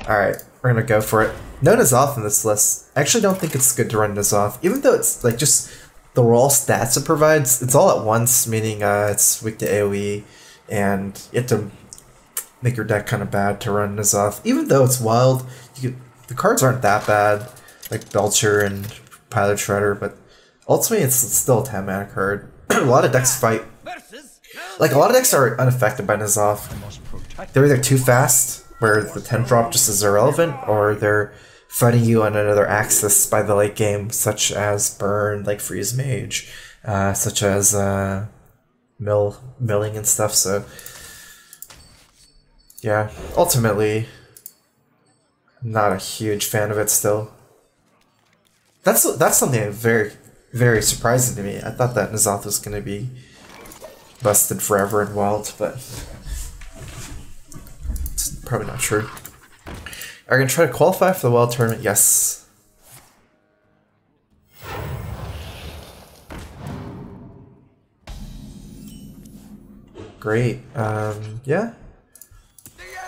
Alright, we're gonna go for it. No N'Zoth in this list. I actually don't think it's good to run N'Zoth, even though it's like just the raw stats it provides. It's all at once, meaning it's weak to AoE, and you have to make your deck kind of bad to run N'Zoth. Even though it's wild, the cards aren't that bad, like Belcher and Pilot Shredder, but ultimately it's still a 10 mana card. A lot of decks fight. Like, a lot of decks are unaffected by N'Zoth. They're either too fast, where the 10 drop just is irrelevant, or they're fighting you on another axis by the late game, such as Burn, like Freeze Mage, such as milling and stuff, so yeah, ultimately, I'm not a huge fan of it still. That's something very, very surprising to me. I thought that N'Zoth was going to be busted forever in Wild, but it's probably not true. Are you going to try to qualify for the Wild Tournament? Yes. Great. Yeah.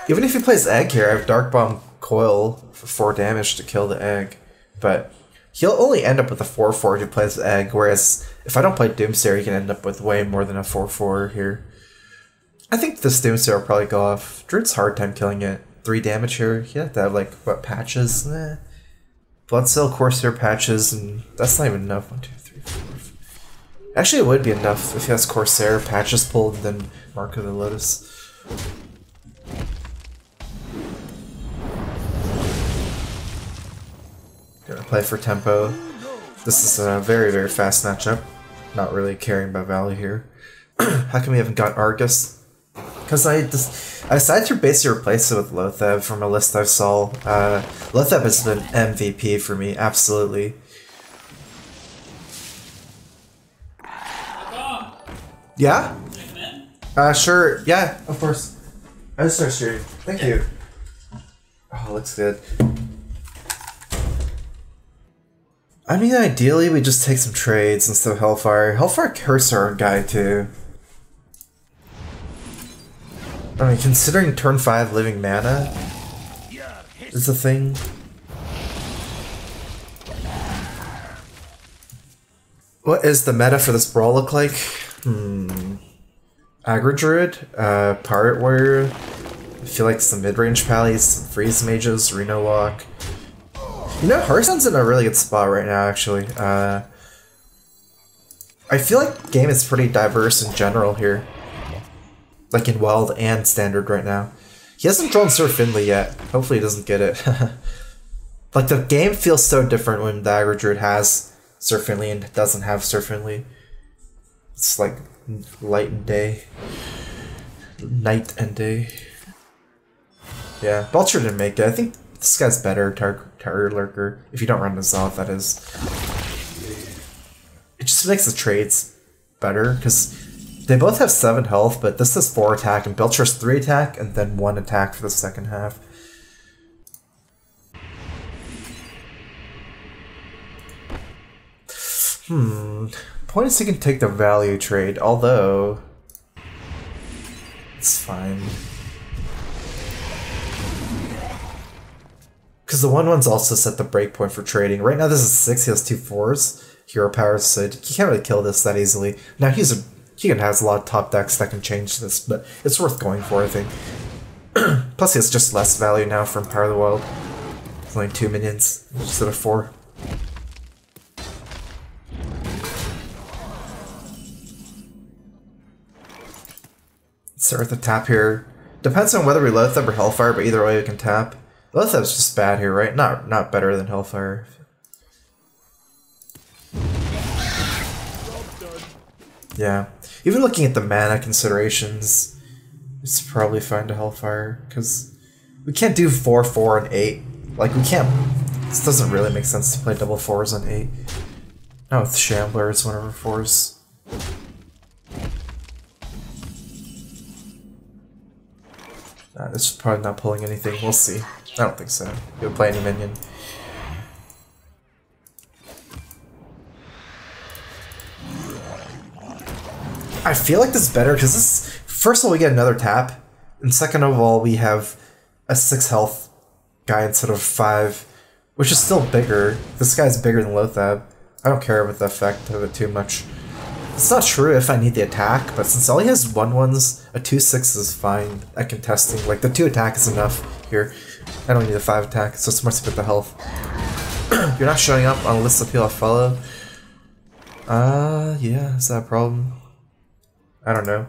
Even if he plays Egg here, I have Dark Bomb Coil for 4 damage to kill the Egg, but he'll only end up with a 4/4 if he plays Egg, whereas if I don't play Doomsayer, he can end up with way more than a 4/4 here. I think this Doomsayer will probably go off. Druid's hard time killing it. 3 damage here. You have to have, like, what, patches? Bloodsail, Corsair, patches, and that's not even enough. 1, 2, 3, 4. Actually, it would be enough if he has Corsair, patches pulled, and then Mark of the Lotus. Gonna play for tempo. This is a very, very fast matchup. Not really caring about value here. How come we haven't got Argus? Because I decided to basically replace it with Lotheb from a list I saw. Lotheb has been MVP for me, absolutely. Yeah? Sure. Yeah, of course. I just started shooting. Thank you. Oh, looks good. I mean, ideally, we just take some trades instead of Hellfire. Hellfire hurts our guy, too. I mean, considering turn 5 living mana is a thing. What is the meta for this brawl look like? Aggro Druid, Pirate Warrior. I feel like some mid-range pallies, some Freeze Mages, Renolock. You know, Hearthstone's in a really good spot right now, actually. I feel like the game is pretty diverse in general here. Like in Wild and Standard right now. He hasn't drawn Sir Finley yet. Hopefully he doesn't get it. Like, the game feels so different when the Aggro Druid has Sir Finley and doesn't have Sir Finley. It's like light and day. Night and day. Yeah, Belcher didn't make it. I think this guy's better, Terror Lurker. If you don't run N'Zoth, that is. It just makes the trades better, because they both have 7 health, but this has 4 attack, and Belcher's 3 attack, and then 1 attack for the second half. Point is he can take the value trade, although it's fine. Because the 1/1's also set the breakpoint for trading. Right now this is 6, he has 2 4s. Hero powers, so he can't really kill this that easily. Now he has a lot of top decks that can change this, but it's worth going for, I think. Plus he has just less value now from Power of the Wild. It's only 2 minions instead of 4. Start with the tap here. Depends on whether we Lotheb or Hellfire, but either way we can tap. Lotheb's just bad here, right? Not better than Hellfire. Yeah. Even looking at the mana considerations, it's probably fine to Hellfire, because we can't do 4, 4, and 8. Like, we can't. This doesn't really make sense to play double 4s on 8. Not with Shamblers, whenever 4s. This is probably not pulling anything. We'll see. I don't think so. You'll play any minion. I feel like this is better because this. First of all, we get another tap, and second of all, we have a 6 health guy instead of 5, which is still bigger. This guy's bigger than Lothab. I don't care about the effect of it too much. It's not true if I need the attack, but since all he has 1/1s, a 2/6 is fine at contesting. Like, the 2 attack is enough here. I don't need a 5 attack, so it's more to get the health. You're not showing up on a list of people I follow? Yeah, is that a problem? I don't know.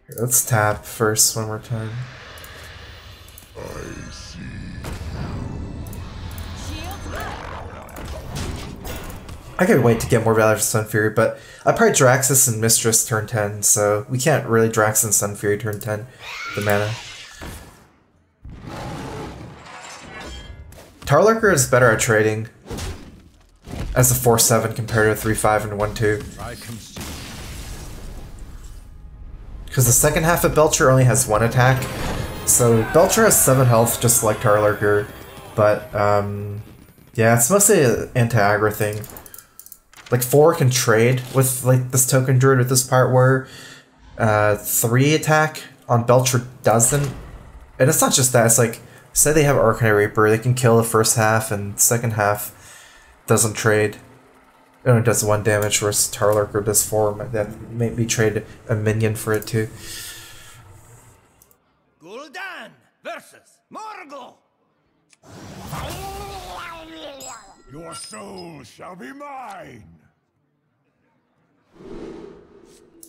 Here, let's tap first one more time. I see. I could wait to get more value for Sun Fury, but I probably Draxus and Mistress turn 10, so we can't really Drax and Sun Fury turn 10, the mana. Tarlurker is better at trading as a 4/7 compared to 3/5 and 1/2. Because the second half of Belcher only has 1 attack, so Belcher has 7 health just like Tarlurker, but yeah, it's mostly an anti-aggro thing. Like 4 can trade with like this token druid with this part where 3 attack on Belcher doesn't. And it's not just that, it's like, say they have Arcanite Reaper, they can kill the first half and second half doesn't trade. It only does 1 damage, whereas Tarlurker does 4. That maybe trade a minion for it too. Gul'dan versus Morgul. Your soul shall be mine.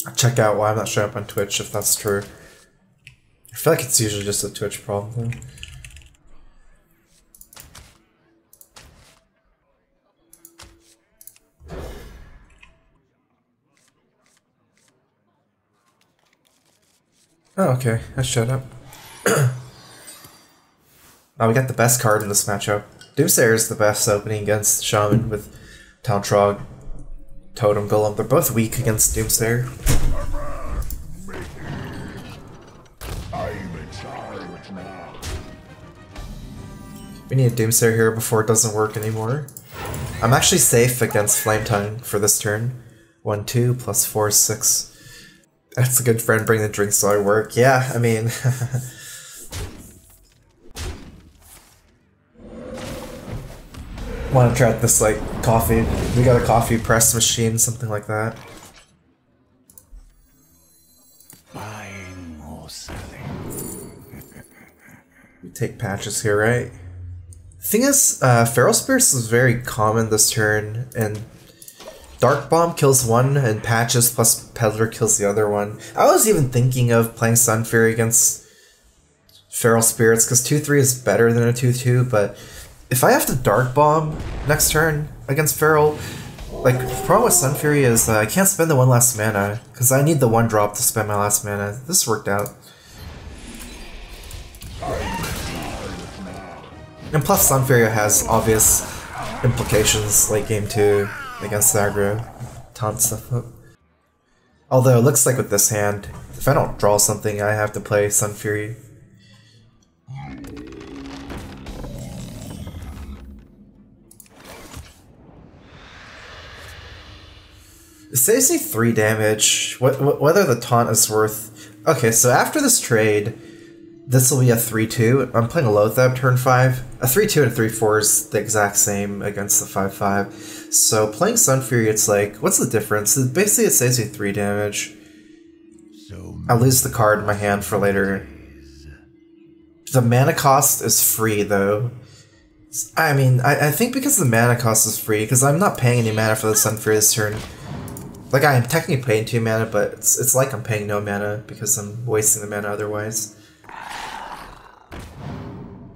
I'll check out why I'm not showing up on Twitch if that's true. I feel like it's usually just a Twitch problem though. Oh, okay. I shut up. Now we got the best card in this matchup. Doomsayer is the best opening against Shaman with Taltrog, Totem Golem. They're both weak against Doomsayer. We need a Doomsayer here before it doesn't work anymore. I'm actually safe against Flame Tongue for this turn. 1/2 plus 4 6. That's a good friend, bring the drinks so I work. Yeah, I mean... Want to try out this, like, coffee. We got a coffee press machine, something like that. Buying or selling. We take patches here, right? Thing is, Feral Spirits is very common this turn, and Dark Bomb kills 1, and Patches plus Peddler kills the other one. I was even thinking of playing Sun Fury against Feral Spirits, because 2/3 is better than a 2/2, but if I have to Dark Bomb next turn against Feral, like, the problem with Sun Fury is I can't spend the 1 last mana, because I need the 1 drop to spend my last mana. This worked out. And plus Sun Fury has obvious implications late game too. Against the aggro, taunt stuff up. Although it looks like with this hand, if I don't draw something, I have to play Sun Fury. It saves me 3 damage. Whether the taunt is worth. Okay, so after this trade, this will be a 3/2. I'm playing a Lothab turn 5. A 3/2 and a 3/4 is the exact same against the 5/5. So playing Sun Fury, it's like, what's the difference? Basically, it saves me 3 damage. I lose the card in my hand for later. The mana cost is free, though. I mean, I think because the mana cost is free, because I'm not paying any mana for the Sun Fury this turn. Like, I am technically paying 2 mana, but it's like I'm paying no mana, because I'm wasting the mana otherwise.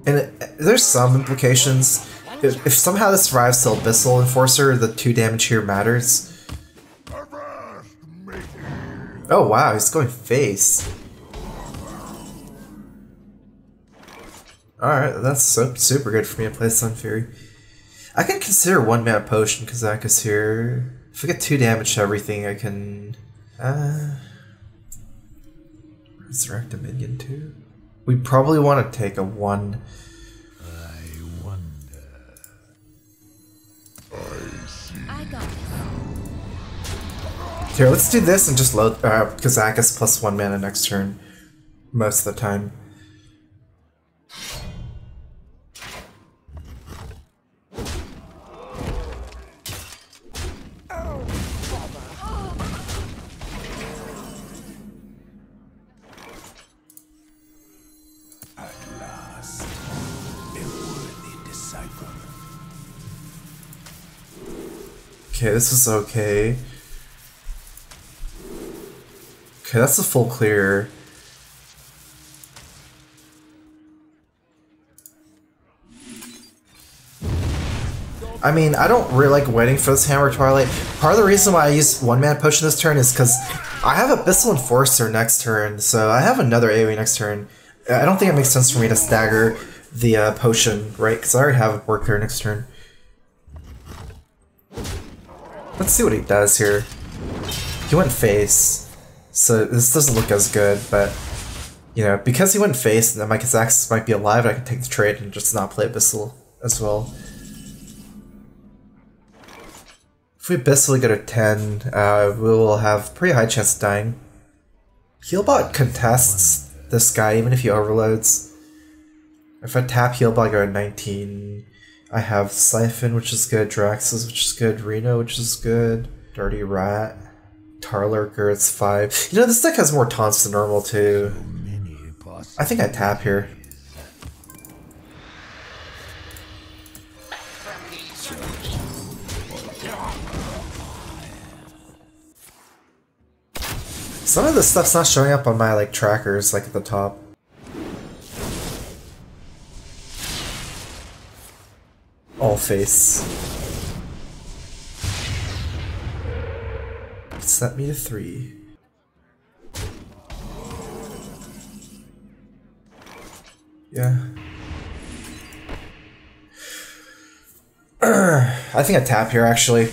And there's some implications. If somehow this survives till Abyssal Enforcer, the 2 damage here matters. Oh wow, he's going face. Alright, that's super good for me to play Sun Fury. I can consider 1 mana potion because Kazaka's here. If I get 2 damage to everything, I can... resurrect a minion too? We probably want to take a 1. I got it. Here, let's do this and just load Kazakus plus 1 mana next turn. Most of the time. Okay, this is okay. Okay, that's a full clear. I mean, I don't really like waiting for this Hammer Twilight. Part of the reason why I use one-man potion this turn is because I have Abyssal Enforcer next turn, so I have another AoE next turn. I don't think it makes sense for me to stagger the potion, right? Because I already have a work here next turn. Let's see what he does here. He went face, so this doesn't look as good, but you know, because he went face, and my Kazakhs might be alive, I can take the trade and just not play Abyssal as well. If we Abyssal get a 10, we will have pretty high chance of dying. Healbot contests this guy even if he overloads. If I tap Healbot, I go to 19. I have Siphon, which is good, Draxus, which is good, Reno, which is good, Dirty Rat, Tarlurker, it's 5. You know, this deck has more taunts than normal too. I think I tap here. Some of this stuff's not showing up on my like trackers, like at the top. All face. Set me to 3. Yeah. I think I tap here actually.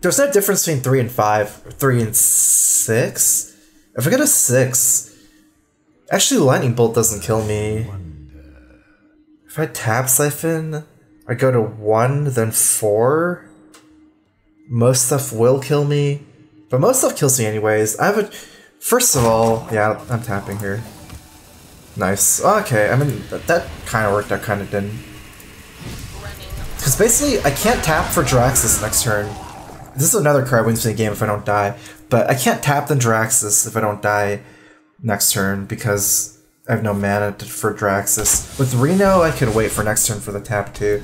There's no difference between 3 and 5, or 3 and 6. If I get a 6, actually Lightning Bolt doesn't kill me. If I tap Siphon, I go to 1, then 4. Most stuff will kill me, but most stuff kills me anyways. I have a... First of all, yeah, I'm tapping here. Nice. Okay, I mean, that kind of worked, that kind of didn't. Because basically, I can't tap for Draxus next turn. This is another card wins me the game if I don't die, but I can't tap the Draxus if I don't die next turn because I have no mana for Draxus. With Reno, I can wait for next turn for the tap too.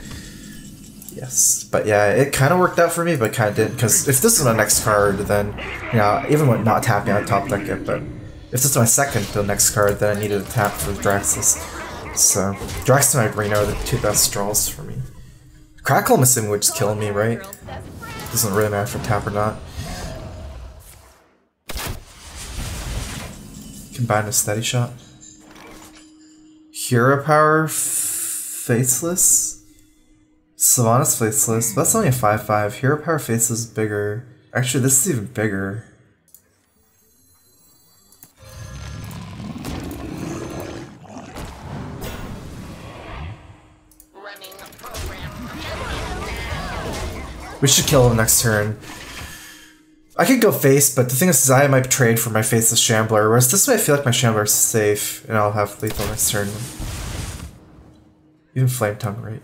Yes, but yeah, it kind of worked out for me, but kind of didn't, because if this is my next card, then, you know, even when not tapping, I top deck it, but if this is my second to the next card, then I needed a tap for Draxus. So, Draxus and Reno are the two best draws for me. Crackle, I'm assuming, would just kill me, right? Doesn't really matter if I tap or not. Combine a steady shot. Hero Power Faceless? Sylvanas Faceless. That's only a 5/5. Hero Power Faceless is bigger. Actually, this is even bigger. We should kill him next turn. I could go face, but the thing is I might trade for my Faceless Shambler, whereas this way I feel like my Shambler is safe, and I'll have lethal next turn. Even Flame Tongue, right?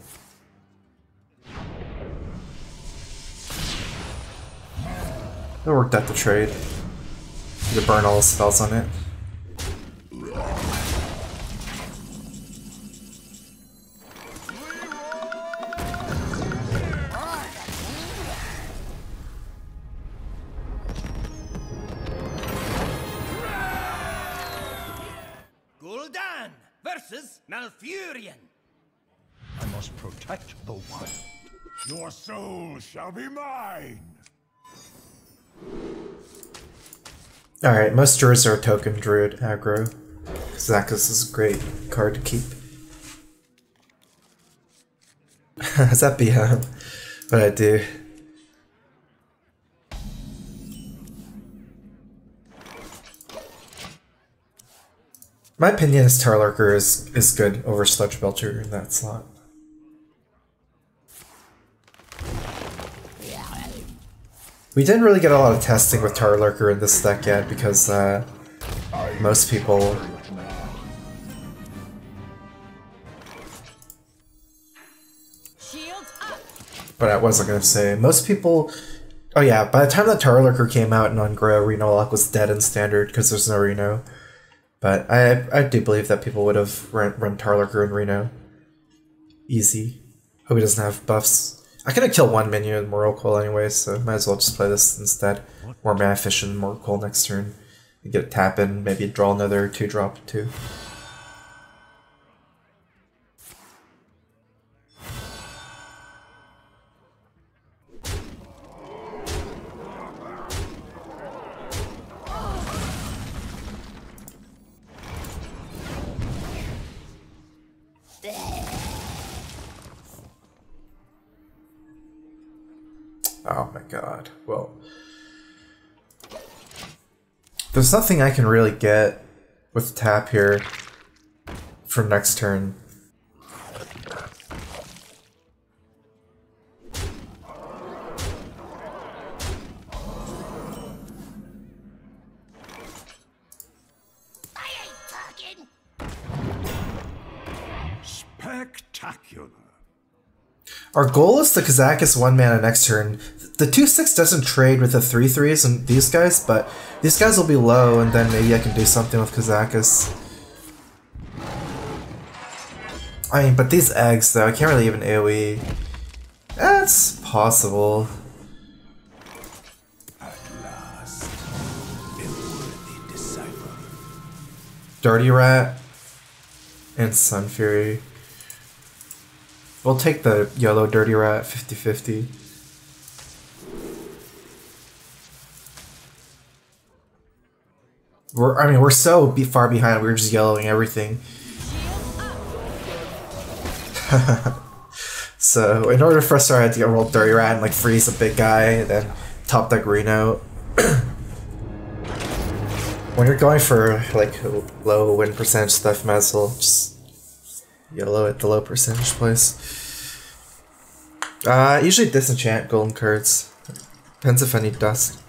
That worked out the trade. To burn all the spells on it. Gul'dan versus Malfurion. I must protect the one. Your soul shall be mine. Alright, most Druids are token Druid aggro. Zakkus is a great card to keep. Is that BM? What I do? My opinion is Tarlurker is good over Sludge Belcher in that slot. We didn't really get a lot of testing with Tarlurker in this deck yet because most people... But I wasn't going to say, most people... Oh yeah, by the time that Tarlurker came out in Ungrow, Renolock was dead in Standard because there's no Reno. But I do believe that people would have run Tarlurker and Reno. Easy. Hope he doesn't have buffs. I could have killed one minion with Miracle anyway, so might as well just play this instead. More mana efficient Miracle next turn. You get a tap in, maybe draw another 2-drop too. Oh my god. Well, there's nothing I can really get with tap here for next turn. I ain't talking. Spectacular. Our goal is to Kazakis 1 mana next turn. The 2/6 doesn't trade with the 3/3s and these guys, but these guys will be low, and then maybe I can do something with Kazakis. I mean, but these eggs though, I can't really even AoE. That's possible. At last, a worthy disciple. Dirty Rat and Sun Fury. We'll take the yellow Dirty Rat 50-50. We're so far behind, we're just yellowing everything. So, in order for us to get roll Dirty Rat and like freeze a big guy, and then top deck Reno. When you're going for like low win percentage stuff, might as well just yellow at the low percentage place. Usually disenchant golden cards. Depends if I need dust.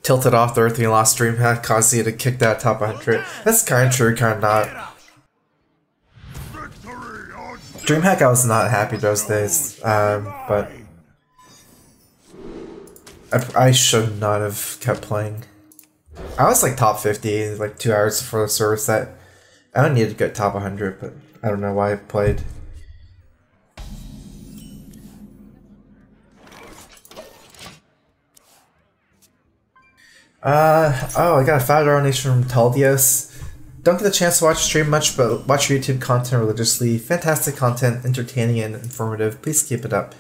Tilted off the earth and you lost Dreamhack, caused you to kick that top 100. That's kind of true, kind of not. Dreamhack, I was not happy those days, but I should not have kept playing. I was like top 50 like 2 hours before the server set. I don't need to get top 100, but I don't know why I played. Oh, I got a $5 donation from Taldios. Don't get the chance to watch stream much, but watch YouTube content religiously. Fantastic content, entertaining and informative. Please keep it up.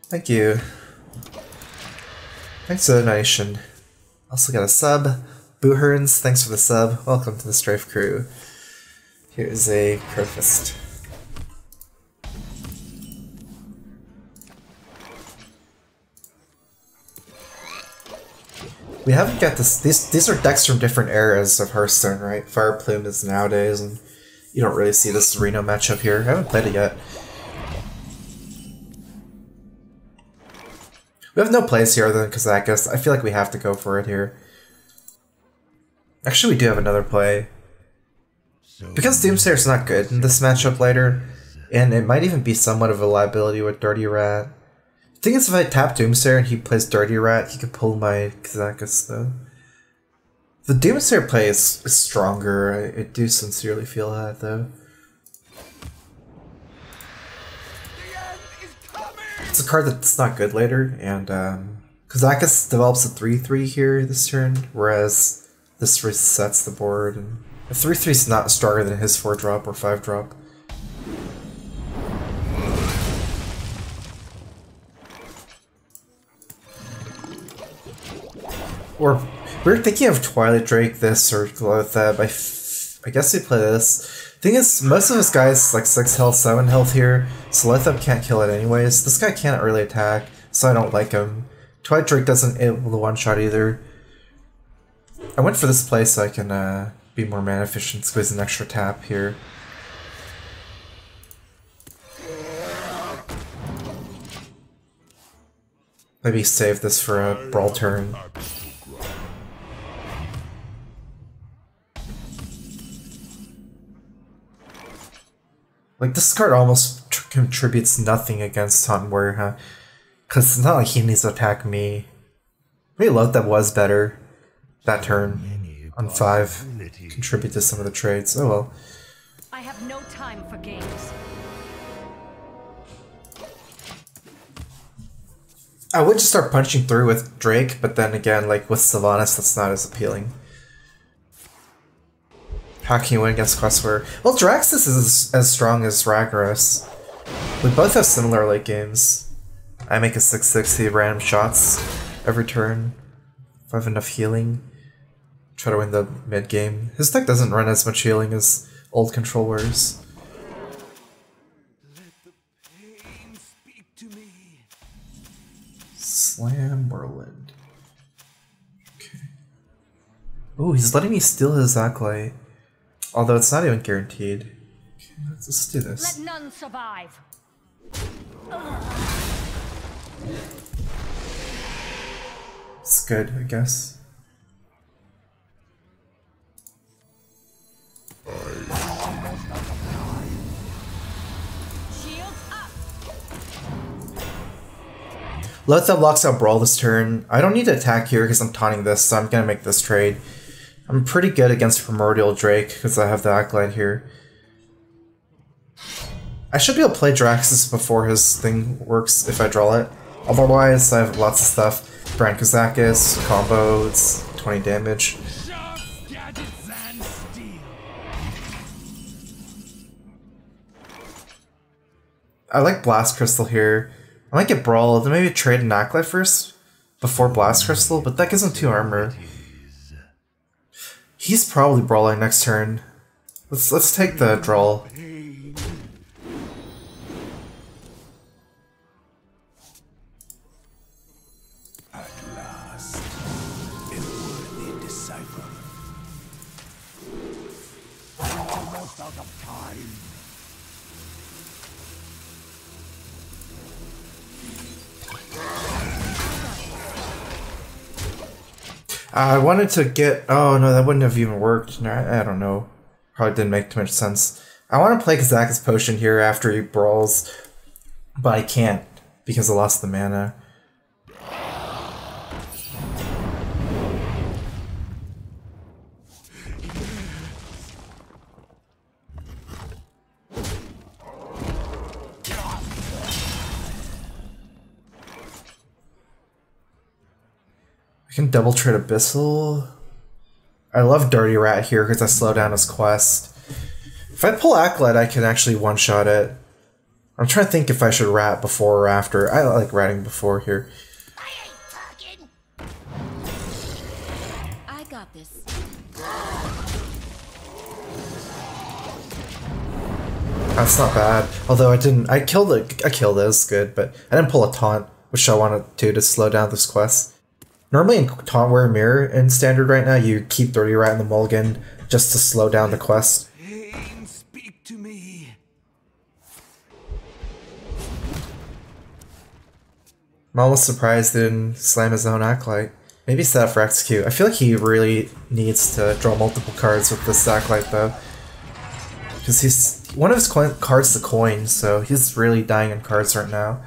Thank you. Thanks for the donation. Also got a sub. Booherns, thanks for the sub. Welcome to the Strife crew. Here's a Crowfist. We haven't got this. These are decks from different eras of Hearthstone, right? Fire Plume is nowadays, and you don't really see this Reno matchup here. I haven't played it yet. We have no plays here other than Kazakis. I feel like we have to go for it here. Actually, we do have another play. Because Doomsayer's not good in this matchup later, and it might even be somewhat of a liability with Dirty Rat. The thing is, if I tap Doomsayer and he plays Dirty Rat, he could pull my Kazakis though. The Doomsayer play is stronger, I do sincerely feel that though. It's a card that's not good later, and Kazakis develops a 3/3 here this turn, whereas this resets the board, and a 3/3 is not stronger than his 4-drop or 5-drop. Or we were thinking of Twilight Drake this or Glothab. I guess we play this. Thing is, most of his guys like 6 health, 7 health here, so Glothab can't kill it anyways. This guy can't really attack, so I don't like him. Twilight Drake doesn't able to one-shot either. I went for this play so I can be more mana efficient, squeeze an extra tap here. Maybe save this for a brawl turn. Like, this card almost contributes nothing against Taunt Warrior, huh? Because it's not like he needs to attack me. Maybe Lothab was better that turn on 5. Contribute to some of the trades. Oh well. I have no time for games. I would just start punching through with Drake, but then again, like with Sylvanas, that's not as appealing. How can you win against Questware? Well, Draxus is as strong as Ragnaros. We both have similar late games. I make a 660 random shots every turn. If I have enough healing, try to win the mid game. His deck doesn't run as much healing as old controllers. Let the pain speak to me. Slam Whirlwind. Okay. Oh, he's letting me steal his Acolyte. Although it's not even guaranteed. Okay, let's do this. Let none survive. It's good, I guess. Shields up. Let's blocks out Brawl this turn. I don't need to attack here because I'm taunting this, so I'm gonna make this trade. I'm pretty good against Primordial Drake because I have the Acolyte here. I should be able to play Draxus before his thing works if I draw it. Otherwise, I have lots of stuff. Brand Kazakis, combo, it's 20 damage. I like Blast Crystal here. I might get Brawl, then maybe trade an Acolyte first before Blast Crystal, but that gives him 2 armor. He's probably brawling next turn. Let's take the draw. At last, a worthy disciple. I'm almost out of time. I wanted to get... Oh no, that wouldn't have even worked. No, I don't know. Probably didn't make too much sense. I want to play Kazakis Potion here after he brawls, but I can't because I lost the mana. I can double trade Abyssal. I love Dirty Rat here because I slow down his quest. If I pull Acolyte, I can actually one-shot it. I'm trying to think if I should rat before or after. I like ratting before here. I ain't talking. I got this. That's not bad. Although I killed it. I killed it. It's good, but I didn't pull a taunt, which I wanted to slow down this quest. Normally in Taunt Wear Mirror in Standard right now, you keep Dirty Rat in the mulligan just to slow down the quest. Pain, speak to me. I'm almost surprised he didn't slam his own Acolyte. Maybe set up for execute. I feel like he really needs to draw multiple cards with this Acolyte though. Because one of his cards is a coin, so he's really dying in cards right now.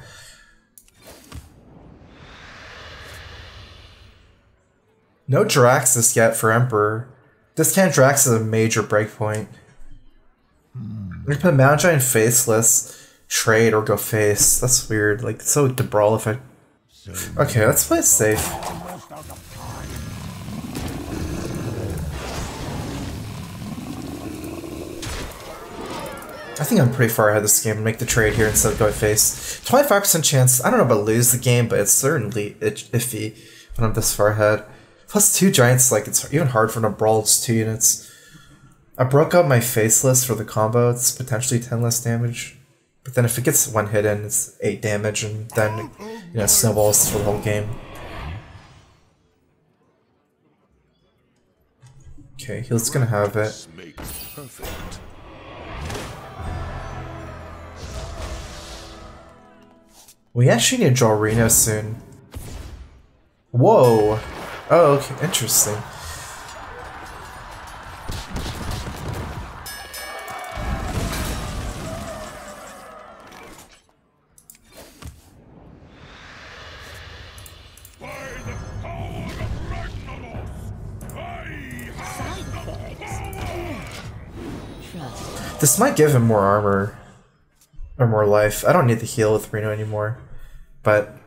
No Draxus yet for Emperor. Discount Draxus is a major breakpoint. I'm gonna put Mount Giant Faceless, trade, or go face. That's weird. Like, it's so to brawl if I... Okay, let's play it safe. I think I'm pretty far ahead of this game. Make the trade here instead of going face. 25% chance. I don't know about lose the game, but it's certainly iffy when I'm this far ahead. Plus 2 giants, like, it's even hard for them to brawl, it's 2 units. I broke up my faceless for the combo, it's potentially 10 less damage. But then if it gets 1 hit in, it's 8 damage, and then, you know, snowballs for the whole game. Okay, he's gonna have it. We actually need to draw Reno soon. Whoa! Oh, okay, interesting. By the power of Renolock, I have the power. Trust. This might give him more armor or more life. I don't need the heal with Reno anymore, but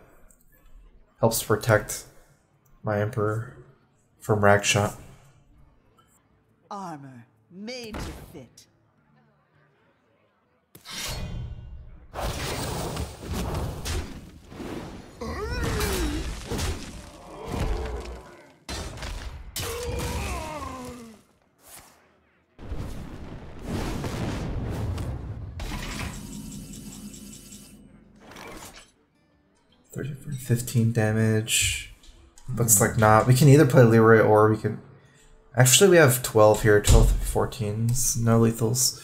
helps protect my Emperor from rag shot. Armor made to fit. For 15 damage. But it's like not. We can either play Leroy or we can. Actually, we have 12 here. 12, 14s. No lethals.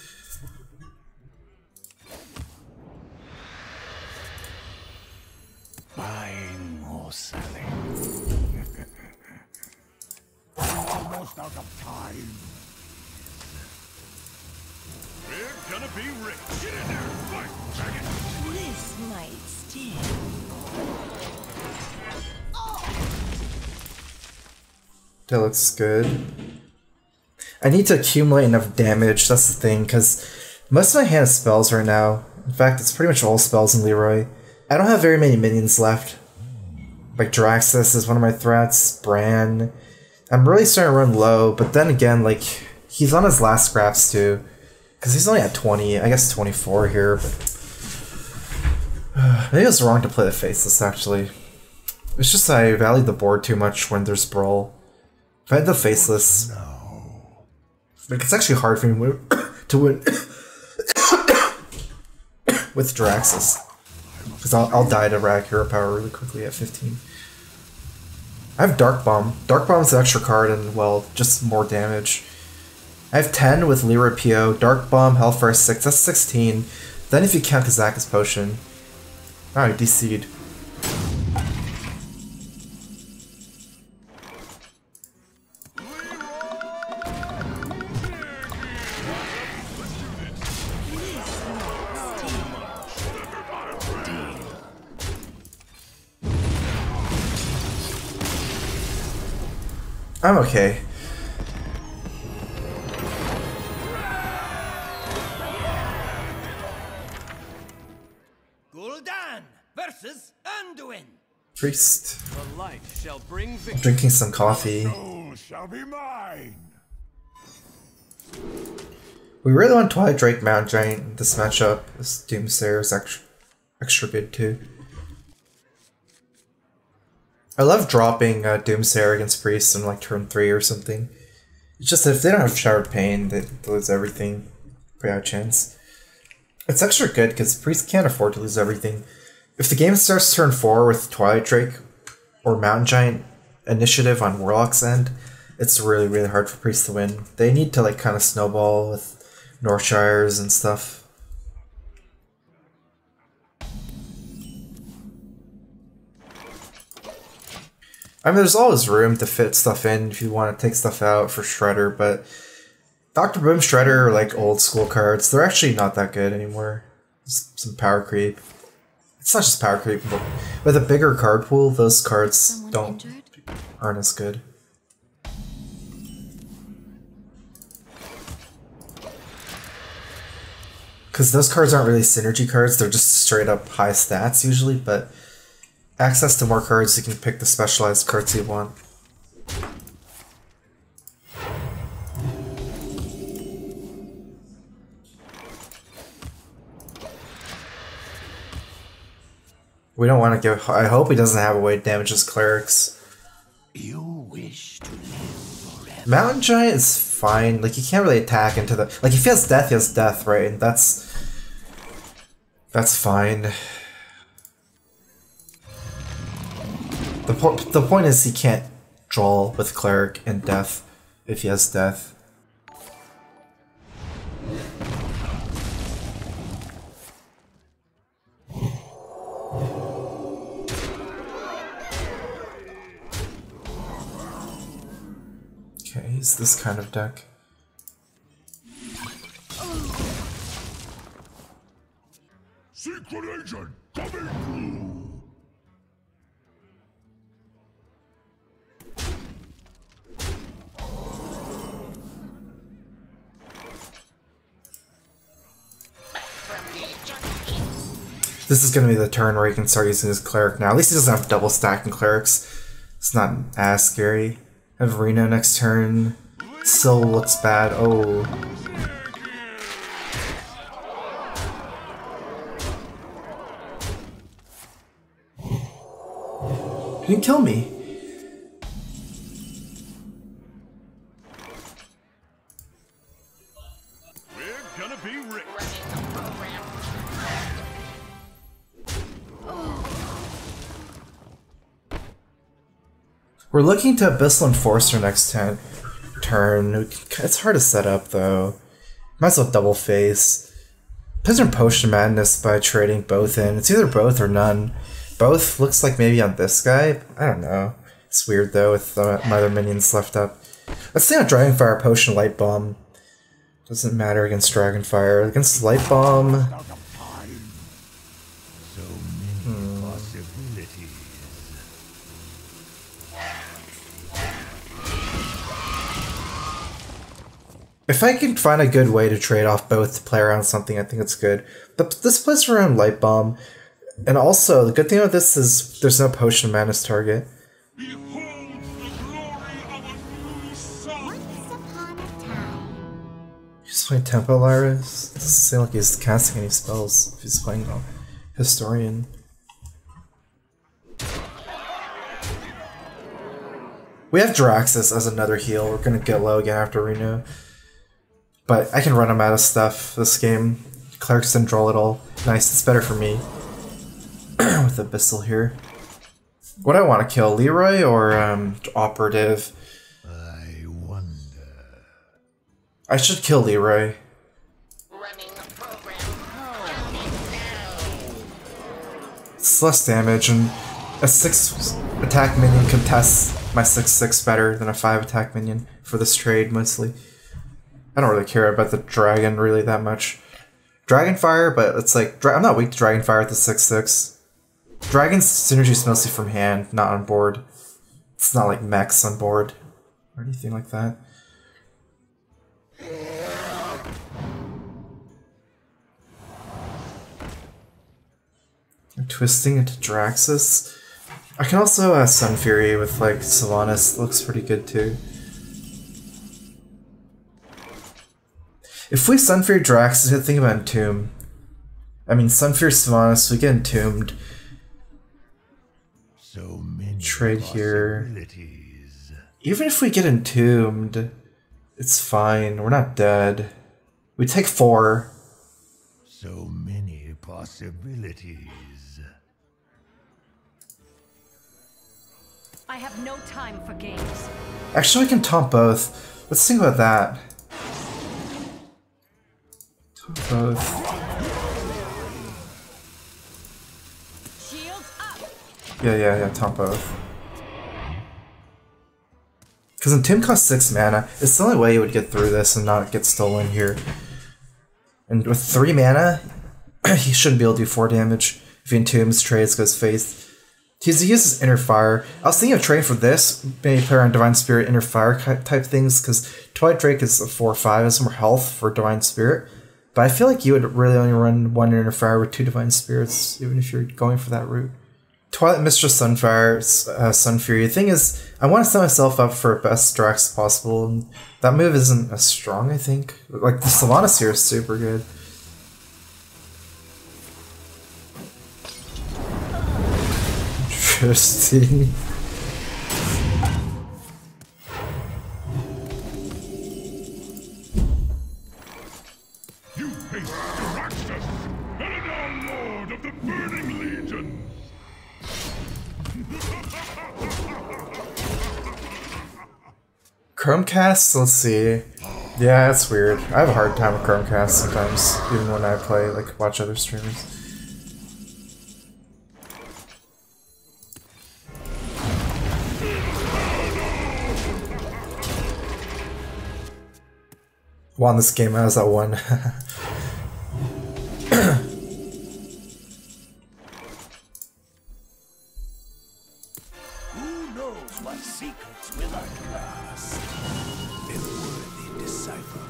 Buying or selling. Almost out of time. We're gonna be rich. Get in there, fight, faggot. This might sting. That looks good. I need to accumulate enough damage, that's the thing, because most of my hand is spells right now. In fact, it's pretty much all spells in Leroy. I don't have very many minions left. Like Draxus is one of my threats, Bran. I'm really starting to run low, but then again, like, he's on his last scraps too. Because he's only at 20, I guess 24 here, but... maybe I was wrong to play the Faceless, actually. It's just I valued the board too much when there's Brawl. If I had the Faceless... like, it's actually hard for me to win with Draxus. Because I'll die to Rag Hero Power really quickly at 15. I have Dark Bomb. Dark Bomb's an extra card and, well, just more damage. I have 10 with Leroy PO, Dark Bomb, Hellfire 6, that's 16. Then if you count Kazaka's Potion. Alright, DC'd. I'm okay. Gul'dan versus Anduin. Priest. The light shall bring victory. Drinking some coffee. Soul shall be mine. We really want Twilight Drake Mount Giant. This matchup, this Doomsayer is extra good too. I love dropping Doomsayer against Priest in like turn 3 or something. It's just that if they don't have Showered Pain, they lose everything. Pretty high chance. It's extra good because Priest can't afford to lose everything. If the game starts turn 4 with Twilight Drake or Mountain Giant initiative on Warlock's end, it's really, really hard for Priest to win. They need to like kind of snowball with Northshires and stuff. I mean, there's always room to fit stuff in if you want to take stuff out for Shredder, but Dr. Boom Shredder are like old school cards. They're actually not that good anymore. Some power creep. It's not just power creep, but with a bigger card pool, those cards aren't as good. Because those cards aren't really synergy cards, they're just straight up high stats usually, but access to more cards, you can pick the specialized cards you want. We don't want to give... I hope he doesn't have a way to damage his clerics. You wish to live forever. Mountain Giant is fine. Like, he can't really attack into the... Like, if he has death, right? And that's fine. The point is he can't draw with Cleric and Death if he has Death. Okay, he's this kind of deck. Secret agent coming through. This is going to be the turn where he can start using his cleric now. At least he doesn't have double stacking clerics. It's not as scary. I have Reno next turn. Still looks bad. Oh. You can kill me. We're gonna be rich. We're looking to Abyssal Enforcer next turn. It's hard to set up though. Might as well double face. Prisoner Potion Madness by trading both in. It's either both or none. Both looks like maybe on this guy. I don't know. It's weird though with my other minions left up. Let's see on Dragonfire Potion Light Bomb. Doesn't matter against Dragonfire. Against Light Bomb. So many possibilities. If I can find a good way to trade off both to play around something, I think it's good. But this plays around Light Bomb. And also, the good thing about this is there's no Potion Madness target. Behold the glory of a new sun. Once upon a time. He's playing Tempo Lyris. It doesn't seem like he's casting any spells if he's playing Historian. We have Draxus as another heal. We're gonna get low again after Reno. But I can run him out of stuff this game. Clerics didn't draw it all. Nice, it's better for me. With Abyssal here. What do I want to kill? Leroy or Operative? I wonder. I should kill Leroy. Running the program. It's less damage, and a 6 attack minion contests my 6/6 better than a 5 attack minion for this trade mostly. I don't really care about the dragon really that much. Dragonfire, but it's like I'm not weak to Dragonfire with the 6/6. Dragon's synergy is mostly from hand, not on board. It's not like mechs on board or anything like that. I'm twisting into Draxus. I can also Sun Fury with like Sylvanas. Looks pretty good too. If we Sun Fury Draxus, I think about Entomb. I mean, Sun Fury Sylvanas, we get Entombed. So many Trade here. possibilities. Even if we get Entombed, it's fine. We're not dead. We take 4. So many possibilities. I have no time for games. Actually, we can taunt both. Let's think about that. Taunt both. Shields up. Yeah, taunt both. Because Entomb costs 6 mana. It's the only way you would get through this and not get stolen here. And with 3 mana, he shouldn't be able to do 4 damage. If he Entombs, trades, goes Faith. He uses Inner Fire. I was thinking of trading for this, maybe play around Divine Spirit, Inner Fire type things, because Twilight Drake is a 4/5, has more health for Divine Spirit. But I feel like you would really only run 1 Inner Fire with 2 Divine Spirits, even if you're going for that route. Twilight Mistress Sunfire, Sun Fury. The thing is, I want to set myself up for best Drax possible, and that move isn't as strong, I think. Like, the Sylvanas here is super good. Interesting. You face Draxus, Eladar Lord of the Burning Legion. Chromecast? Let's see. Yeah, that's weird. I have a hard time with Chromecast sometimes, even when I play, like, watch other streamers. Won this game, I was at 1. Who knows what secrets will unmask? A worthy disciple.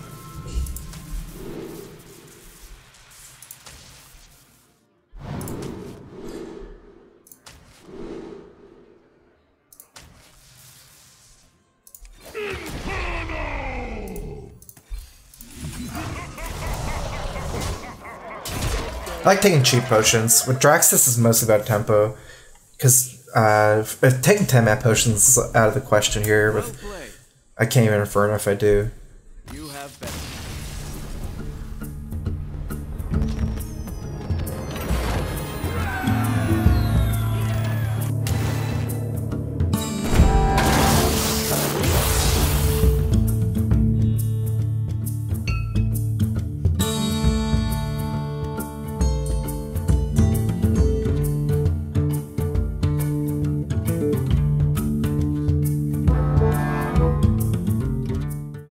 I like taking cheap potions. With Draxus, is mostly about tempo. Because if taking 10-man potions is out of the question here. Well With played. I can't even Inferno if I do. You have better.